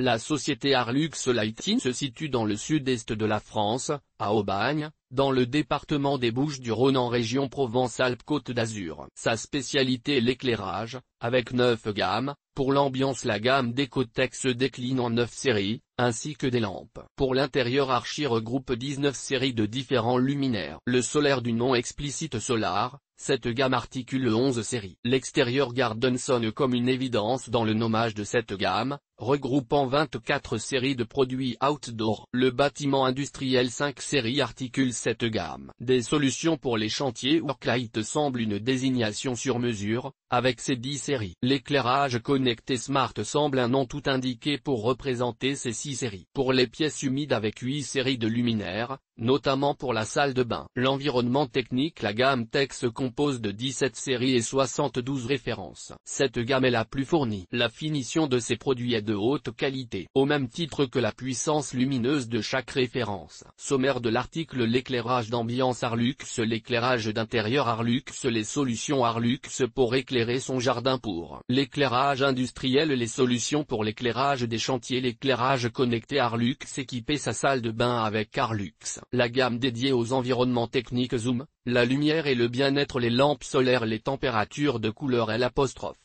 La société Arlux Lighting se situe dans le sud-est de la France, à Aubagne, dans le département des Bouches-du-Rhône en région Provence-Alpes-Côte d'Azur. Sa spécialité est l'éclairage, avec 9 gammes. Pour l'ambiance, la gamme Decotex se décline en 9 séries, ainsi que des lampes. Pour l'intérieur, Archi regroupe 19 séries de différents luminaires. Le solaire du nom explicite Solar, cette gamme articule 11 séries. L'extérieur Garden sonne comme une évidence dans le nommage de cette gamme, regroupant 24 séries de produits outdoor. Le bâtiment industriel 5 séries articule cette gamme. Des solutions pour les chantiers Worklight semble une désignation sur mesure, avec ses 10 séries. L'éclairage connecté Smart semble un nom tout indiqué pour représenter ces 6 séries. Pour les pièces humides avec 8 séries de luminaires, notamment pour la salle de bain. L'environnement technique, la gamme Tech se compose de 17 séries et 72 références. Cette gamme est la plus fournie. La finition de ces produits est de haute qualité, au même titre que la puissance lumineuse de chaque référence. Sommaire de l'article: l'éclairage d'ambiance Arlux, l'éclairage d'intérieur Arlux, les solutions Arlux pour éclairer son jardin. Pour l'éclairage industriel, les solutions pour l'éclairage des chantiers. L'éclairage connecté Arlux, équiper sa salle de bain avec Arlux. La gamme dédiée aux environnements techniques Zoom, la lumière et le bien-être, les lampes solaires, les températures de couleur L'.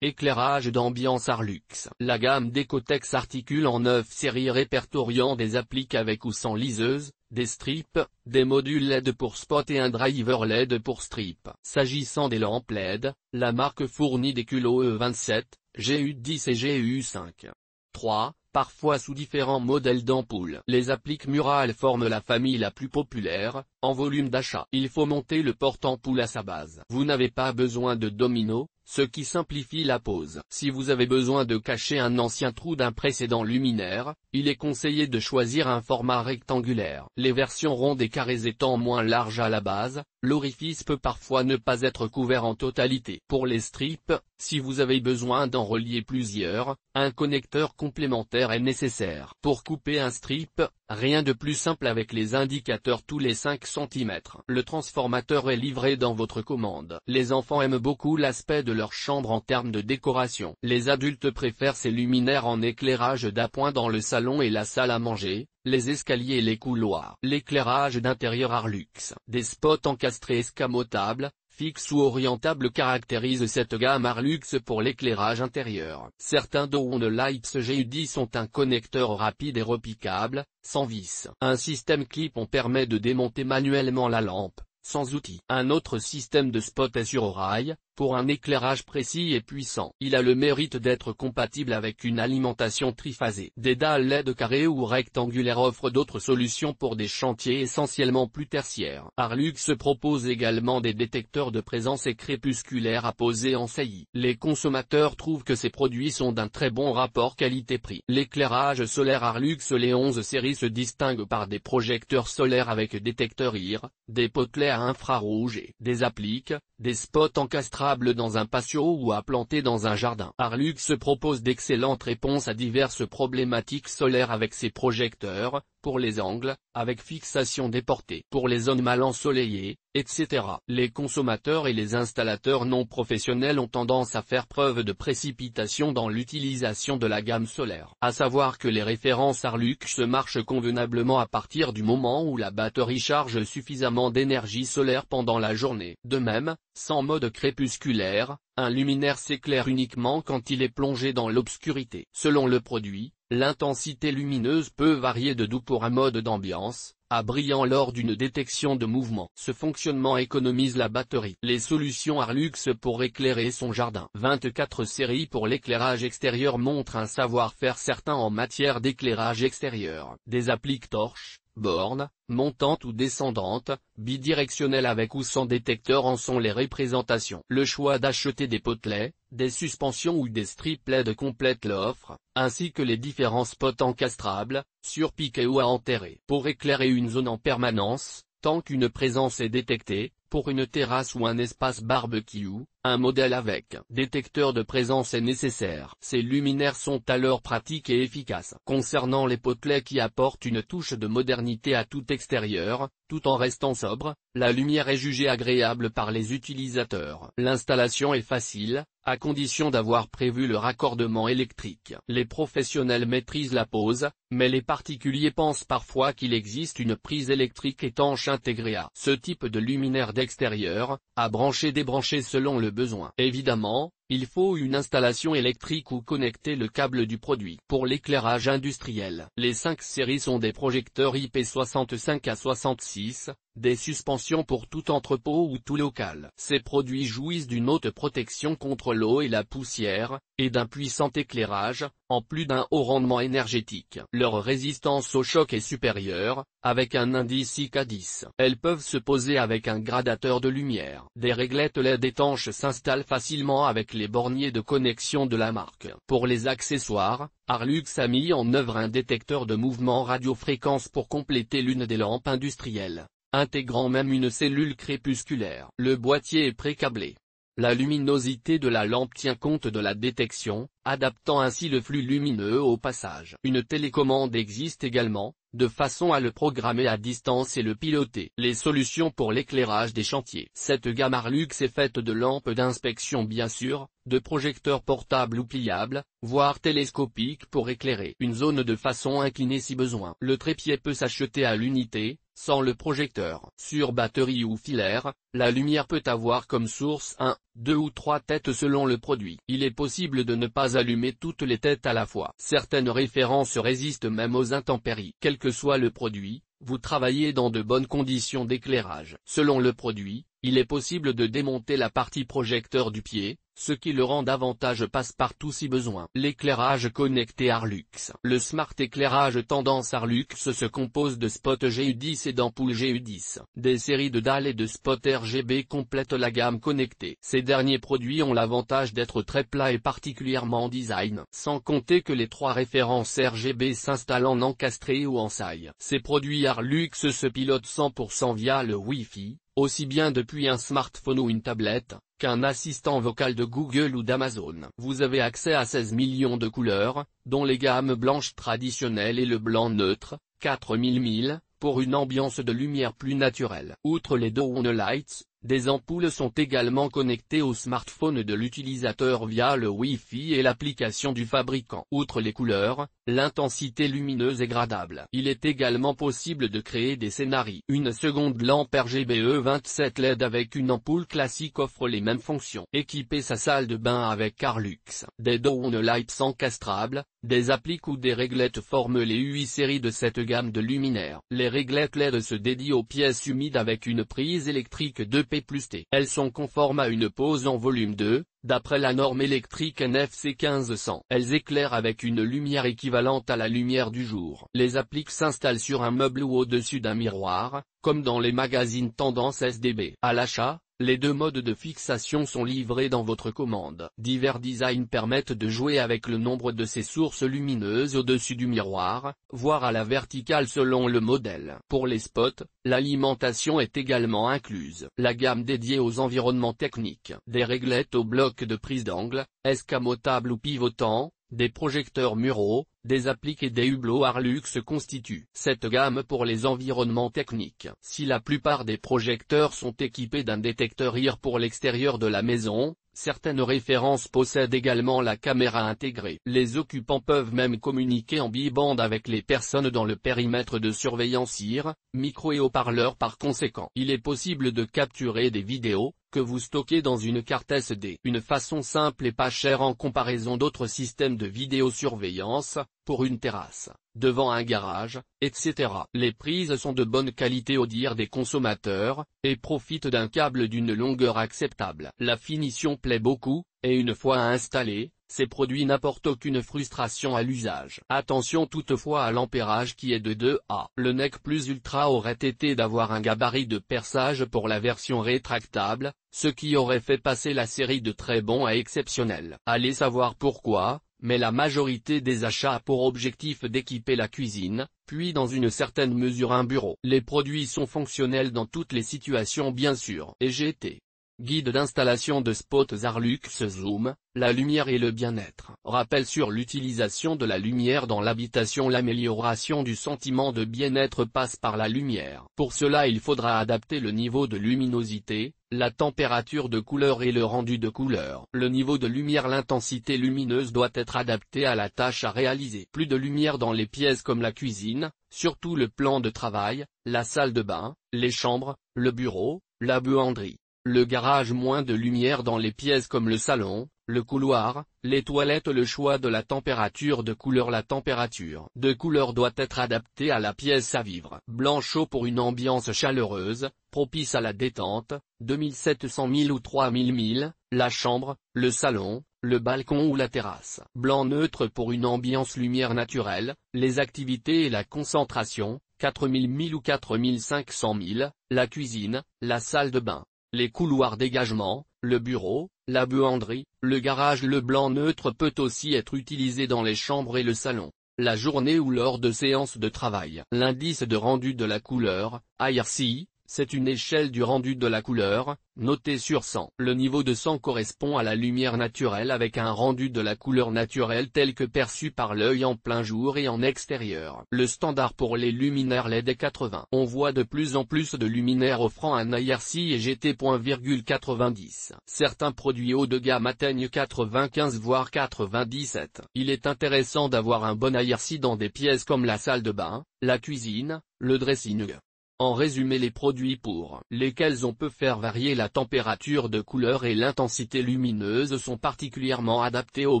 Éclairage d'ambiance Arlux. La gamme Decotex articule en 9 séries répertoriant des appliques avec ou sans liseuse, des strips, des modules LED pour spot et un driver LED pour strip. S'agissant des lampes LED, la marque fournit des culots E27, GU10 et GU5. 3. Parfois sous différents modèles d'ampoules. Les appliques murales forment la famille la plus populaire, en volume d'achat. Il faut monter le porte-ampoule à sa base. Vous n'avez pas besoin de domino, ce qui simplifie la pose. Si vous avez besoin de cacher un ancien trou d'un précédent luminaire, il est conseillé de choisir un format rectangulaire. Les versions rondes et carrées étant moins larges à la base, l'orifice peut parfois ne pas être couvert en totalité. Pour les strips, si vous avez besoin d'en relier plusieurs, un connecteur complémentaire est nécessaire. Pour couper un strip, rien de plus simple avec les indicateurs tous les 5 cm. Le transformateur est livré dans votre commande. Les enfants aiment beaucoup l'aspect de leur chambre en termes de décoration. Les adultes préfèrent ces luminaires en éclairage d'appoint dans le salon et la salle à manger, les escaliers et les couloirs. L'éclairage d'intérieur Arlux. Des spots encastrés escamotables, fixes ou orientables caractérisent cette gamme Arlux pour l'éclairage intérieur. Certains Dawn Lights GU10 ont un connecteur rapide et repiquable, sans vis. Un système clip-on permet de démonter manuellement la lampe, sans outil. Un autre système de spot est sur rail, pour un éclairage précis et puissant. Il a le mérite d'être compatible avec une alimentation triphasée. Des dalles LED carrées ou rectangulaires offrent d'autres solutions pour des chantiers essentiellement plus tertiaires. Arlux propose également des détecteurs de présence et crépusculaires à poser en saillie. Les consommateurs trouvent que ces produits sont d'un très bon rapport qualité-prix. L'éclairage solaire Arlux, les 11 séries se distinguent par des projecteurs solaires avec détecteurs IR, des potelets à infrarouge et des appliques, des spots encastrables dans un patio ou à planter dans un jardin. Arlux propose d'excellentes réponses à diverses problématiques solaires avec ses projecteurs, pour les angles, avec fixation déportée, pour les zones mal ensoleillées, etc. Les consommateurs et les installateurs non professionnels ont tendance à faire preuve de précipitation dans l'utilisation de la gamme solaire. À savoir que les références Arlux marchent convenablement à partir du moment où la batterie charge suffisamment d'énergie solaire pendant la journée. De même, sans mode crépusculaire, un luminaire s'éclaire uniquement quand il est plongé dans l'obscurité. Selon le produit, l'intensité lumineuse peut varier de doux pour un mode d'ambiance, à brillant lors d'une détection de mouvement. Ce fonctionnement économise la batterie. Les solutions Arlux pour éclairer son jardin. 24 séries pour l'éclairage extérieur montrent un savoir-faire certain en matière d'éclairage extérieur. Des appliques torches, bornes, montantes ou descendantes, bidirectionnelles avec ou sans détecteur en sont les représentations. Le choix d'acheter des potelets, des suspensions ou des strips LED complète l'offre, ainsi que les différents spots encastrables, surpiqués ou à enterrer. Pour éclairer une zone en permanence, tant qu'une présence est détectée, Pour une terrasse ou un espace barbecue, un modèle avec détecteur de présence est nécessaire. Ces luminaires sont alors pratiques et efficaces. Concernant les potelets qui apportent une touche de modernité à tout extérieur, tout en restant sobre, la lumière est jugée agréable par les utilisateurs. L'installation est facile, à condition d'avoir prévu le raccordement électrique. Les professionnels maîtrisent la pose, mais les particuliers pensent parfois qu'il existe une prise électrique étanche intégrée à ce type de luminaire d'extérieur, à brancher-débrancher selon le besoin. Évidemment, il faut une installation électrique ou connecter le câble du produit. Pour l'éclairage industriel, les 5 séries sont des projecteurs IP65 à 66, des suspensions pour tout entrepôt ou tout local. Ces produits jouissent d'une haute protection contre l'eau et la poussière, et d'un puissant éclairage, en plus d'un haut rendement énergétique. Leur résistance au choc est supérieure, avec un indice IK10. Elles peuvent se poser avec un gradateur de lumière. Des réglettes LED étanches s'installent facilement avec les borniers de connexion de la marque. Pour les accessoires, Arlux a mis en œuvre un détecteur de mouvement radiofréquence pour compléter l'une des lampes industrielles, intégrant même une cellule crépusculaire. Le boîtier est pré-câblé. La luminosité de la lampe tient compte de la détection, adaptant ainsi le flux lumineux au passage. Une télécommande existe également, de façon à le programmer à distance et le piloter. Les solutions pour l'éclairage des chantiers. Cette gamme Arlux est faite de lampes d'inspection bien sûr, de projecteurs portables ou pliables, voire télescopiques pour éclairer une zone de façon inclinée si besoin. Le trépied peut s'acheter à l'unité, sans le projecteur. Sur batterie ou filaire, la lumière peut avoir comme source 1, 2 ou 3 têtes selon le produit. Il est possible de ne pas allumer toutes les têtes à la fois. Certaines références résistent même aux intempéries. Quel que soit le produit, vous travaillez dans de bonnes conditions d'éclairage. Selon le produit, il est possible de démonter la partie projecteur du pied, ce qui le rend davantage passe-partout si besoin. L'éclairage connecté Arlux. Le Smart éclairage tendance Arlux se compose de spots GU10 et d'ampoules GU10. Des séries de dalles et de spots RGB complètent la gamme connectée. Ces derniers produits ont l'avantage d'être très plats et particulièrement en design, sans compter que les 3 références RGB s'installent en encastré ou en saille. Ces produits Arlux se pilotent 100% via le Wi-Fi, aussi bien depuis un smartphone ou une tablette, qu'un assistant vocal de Google ou d'Amazon. Vous avez accès à 16 millions de couleurs, dont les gammes blanches traditionnelles et le blanc neutre, 4000 1000, pour une ambiance de lumière plus naturelle. Outre les Dawn Lights, des ampoules sont également connectées au smartphone de l'utilisateur via le Wi-Fi et l'application du fabricant. Outre les couleurs, l'intensité lumineuse est gradable. Il est également possible de créer des scénarios. Une seconde lampe RGB 27 LED avec une ampoule classique offre les mêmes fonctions. Équiper sa salle de bain avec Arlux. Des Dawn Lights encastrables, des appliques ou des réglettes forment les 8 séries de cette gamme de luminaires. Les réglettes LED se dédient aux pièces humides avec une prise électrique 2P+T. Elles sont conformes à une pose en volume 2, d'après la norme électrique NFC 1500. Elles éclairent avec une lumière équivalente à la lumière du jour. Les appliques s'installent sur un meuble ou au-dessus d'un miroir, comme dans les magazines tendance SDB. À l'achat, les 2 modes de fixation sont livrés dans votre commande. Divers designs permettent de jouer avec le nombre de ces sources lumineuses au-dessus du miroir, voire à la verticale selon le modèle. Pour les spots, l'alimentation est également incluse. La gamme dédiée aux environnements techniques. Des réglettes au bloc de prise d'angle, escamotables ou pivotants, des projecteurs muraux, des appliques et des hublots Arlux constituent cette gamme pour les environnements techniques. Si la plupart des projecteurs sont équipés d'un détecteur IR pour l'extérieur de la maison, certaines références possèdent également la caméra intégrée. Les occupants peuvent même communiquer en bi-bande avec les personnes dans le périmètre de surveillance IR, micro et haut-parleur. Par conséquent, il est possible de capturer des vidéos, que vous stockez dans une carte SD. Une façon simple et pas chère en comparaison d'autres systèmes de vidéosurveillance, pour une terrasse, devant un garage, etc. Les prises sont de bonne qualité au dire des consommateurs, et profitent d'un câble d'une longueur acceptable. La finition plaît beaucoup, et une fois installée, ces produits n'apportent aucune frustration à l'usage. Attention toutefois à l'ampérage qui est de 2A. Le NEC Plus Ultra aurait été d'avoir un gabarit de perçage pour la version rétractable, ce qui aurait fait passer la série de très bon à exceptionnel. Allez savoir pourquoi. mais la majorité des achats a pour objectif d'équiper la cuisine, puis dans une certaine mesure un bureau. Les produits sont fonctionnels dans toutes les situations bien sûr. EGT. Guide d'installation de spots Arlux Zoom, la lumière et le bien-être. Rappel sur l'utilisation de la lumière dans l'habitation. L'amélioration du sentiment de bien-être passe par la lumière. Pour cela il faudra adapter le niveau de luminosité, la température de couleur et le rendu de couleur. Le niveau de lumière, l'intensité lumineuse doit être adaptée à la tâche à réaliser. Plus de lumière dans les pièces comme la cuisine, surtout le plan de travail, la salle de bain, les chambres, le bureau, la buanderie. Le garage, moins de lumière dans les pièces comme le salon, le couloir, les toilettes. Le choix de la température de couleur. La température de couleur doit être adaptée à la pièce à vivre. Blanc chaud pour une ambiance chaleureuse, propice à la détente, 2700 000 ou 3000 000, la chambre, le salon, le balcon ou la terrasse. Blanc neutre pour une ambiance lumière naturelle, les activités et la concentration, 4000 000 ou 4500 000, la cuisine, la salle de bain. Les couloirs dégagement, le bureau, la buanderie, le garage. Le blanc neutre peut aussi être utilisé dans les chambres et le salon, la journée ou lors de séances de travail. L'indice de rendu de la couleur, IRC, c'est une échelle du rendu de la couleur, notée sur 100. Le niveau de 100 correspond à la lumière naturelle avec un rendu de la couleur naturelle tel que perçu par l'œil en plein jour et en extérieur. Le standard pour les luminaires LED est 80. On voit de plus en plus de luminaires offrant un IRC et GT.90. Certains produits haut de gamme atteignent 95 voire 97. Il est intéressant d'avoir un bon IRC dans des pièces comme la salle de bain, la cuisine, le dressing. En résumé, les produits pour lesquels on peut faire varier la température de couleur et l'intensité lumineuse sont particulièrement adaptés au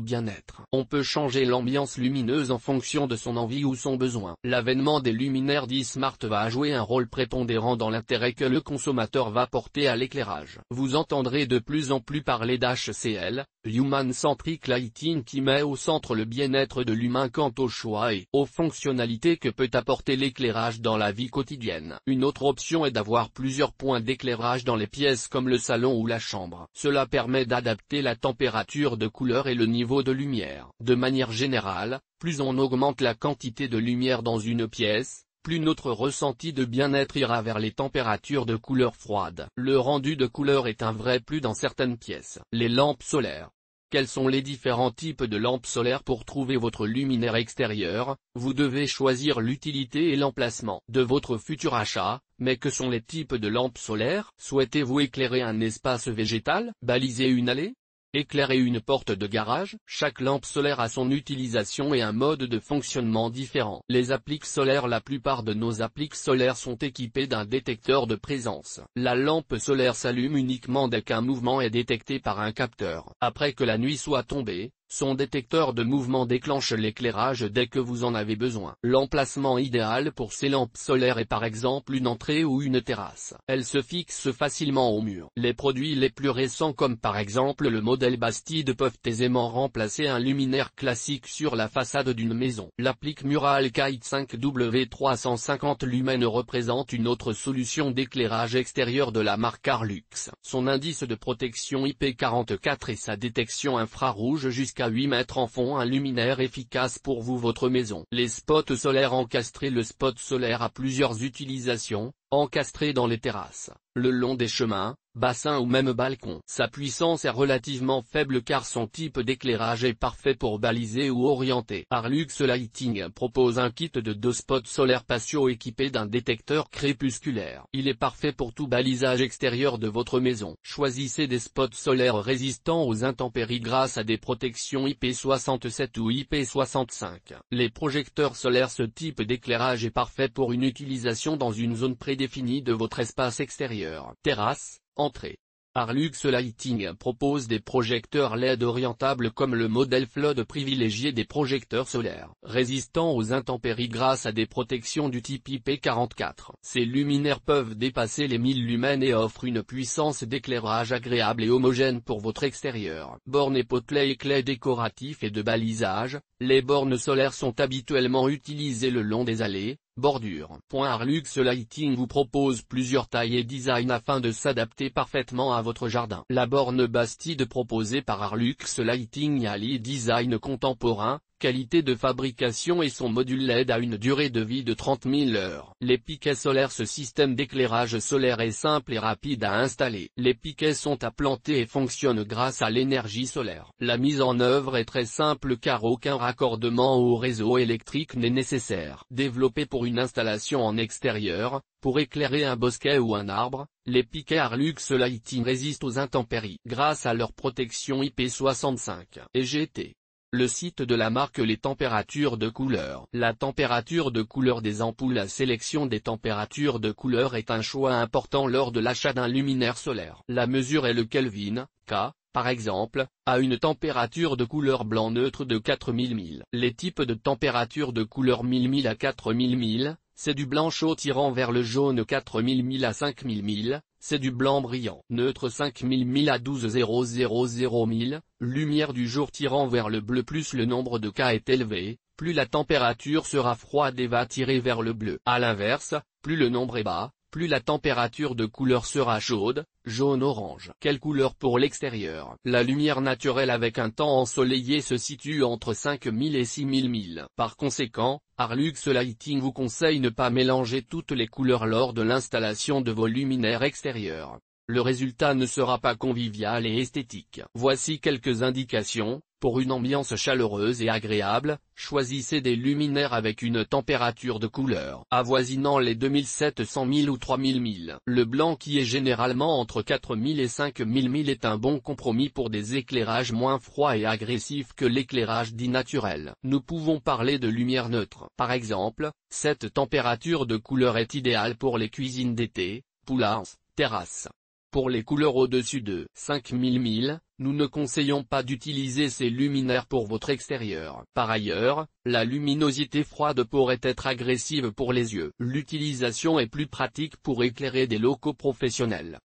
bien-être. On peut changer l'ambiance lumineuse en fonction de son envie ou son besoin. L'avènement des luminaires dits smart va jouer un rôle prépondérant dans l'intérêt que le consommateur va porter à l'éclairage. Vous entendrez de plus en plus parler d'HCL, Human Centric Lighting, qui met au centre le bien-être de l'humain quant au choix et aux fonctionnalités que peut apporter l'éclairage dans la vie quotidienne. Une autre option est d'avoir plusieurs points d'éclairage dans les pièces comme le salon ou la chambre. Cela permet d'adapter la température de couleur et le niveau de lumière. De manière générale, plus on augmente la quantité de lumière dans une pièce, plus notre ressenti de bien-être ira vers les températures de couleur froide. Le rendu de couleur est un vrai plus dans certaines pièces. Les lampes solaires. Quels sont les différents types de lampes solaires? Pour trouver votre luminaire extérieur, vous devez choisir l'utilité et l'emplacement de votre futur achat. Mais que sont les types de lampes solaires? Souhaitez-vous éclairer un espace végétal, baliser une allée, éclairer une porte de garage? Chaque lampe solaire a son utilisation et un mode de fonctionnement différent. Les appliques solaires. La plupart de nos appliques solaires sont équipées d'un détecteur de présence. La lampe solaire s'allume uniquement dès qu'un mouvement est détecté par un capteur. Après que la nuit soit tombée, son détecteur de mouvement déclenche l'éclairage dès que vous en avez besoin. L'emplacement idéal pour ces lampes solaires est par exemple une entrée ou une terrasse. Elles se fixent facilement au mur. Les produits les plus récents comme par exemple le modèle Bastide peuvent aisément remplacer un luminaire classique sur la façade d'une maison. L'applique Mural Kite 5W350 Lumen représente une autre solution d'éclairage extérieur de la marque Arlux. Son indice de protection IP44 et sa détection infrarouge jusqu'à 8 mètres en font un luminaire efficace pour vous votre maison. Les spots solaires encastrés. Le spot solaire a plusieurs utilisations, encastré dans les terrasses, le long des chemins, bassins ou même balcons. Sa puissance est relativement faible car son type d'éclairage est parfait pour baliser ou orienter. Arlux Lighting propose un kit de 2 spots solaires patio équipés d'un détecteur crépusculaire. Il est parfait pour tout balisage extérieur de votre maison. Choisissez des spots solaires résistants aux intempéries grâce à des protections IP67 ou IP65. Les projecteurs solaires. Ce type d'éclairage est parfait pour une utilisation dans une zone prédéfinie de votre espace extérieur. Terrasse, entrée. Arlux Lighting propose des projecteurs LED orientables comme le modèle Flood privilégié des projecteurs solaires résistants aux intempéries grâce à des protections du type IP44. Ces luminaires peuvent dépasser les 1000 lumens et offrent une puissance d'éclairage agréable et homogène pour votre extérieur. Bornes et potelets clés décoratifs et de balisage. Les bornes solaires sont habituellement utilisées le long des allées, bordure. Arlux Lighting vous propose plusieurs tailles et designs afin de s'adapter parfaitement à votre jardin. La borne Bastide proposée par Arlux Lighting allie design contemporain, qualité de fabrication et son module LED a une durée de vie de 30 000 heures. Les piquets solaires. Ce système d'éclairage solaire est simple et rapide à installer. Les piquets sont à planter et fonctionnent grâce à l'énergie solaire. La mise en œuvre est très simple car aucun raccordement au réseau électrique n'est nécessaire. Développé pour une installation en extérieur, pour éclairer un bosquet ou un arbre, les piquets Arlux Lighting résistent aux intempéries grâce à leur protection IP65 et GT. Le site de la marque. Les températures de couleur. La température de couleur des ampoules. La sélection des températures de couleur est un choix important lors de l'achat d'un luminaire solaire. La mesure est le Kelvin, K, par exemple, à une température de couleur blanc neutre de 4000 1000. Les types de température de couleur 1000 1000 à 4000 1000, c'est du blanc chaud tirant vers le jaune 4000 1000 à 5000 1000, c'est du blanc brillant. Neutre 5000 1000 à 12000 1000, lumière du jour tirant vers le bleu. Plus le nombre de K est élevé, plus la température sera froide et va tirer vers le bleu. À l'inverse, plus le nombre est bas, plus la température de couleur sera chaude, jaune-orange. Quelle couleur pour l'extérieur? La lumière naturelle avec un temps ensoleillé se situe entre 5000 et 6000 1000. Par conséquent, Arlux Lighting vous conseille ne pas mélanger toutes les couleurs lors de l'installation de vos luminaires extérieurs. Le résultat ne sera pas convivial et esthétique. Voici quelques indications. Pour une ambiance chaleureuse et agréable, choisissez des luminaires avec une température de couleur avoisinant les 2700 1000 ou 3000 1000. Le blanc qui est généralement entre 4000 et 5000 1000 est un bon compromis pour des éclairages moins froids et agressifs que l'éclairage dit naturel. Nous pouvons parler de lumière neutre. Par exemple, cette température de couleur est idéale pour les cuisines d'été, poulards, terrasses. Pour les couleurs au-dessus de 5000 1000, nous ne conseillons pas d'utiliser ces luminaires pour votre extérieur. Par ailleurs, la luminosité froide pourrait être agressive pour les yeux. L'utilisation est plus pratique pour éclairer des locaux professionnels.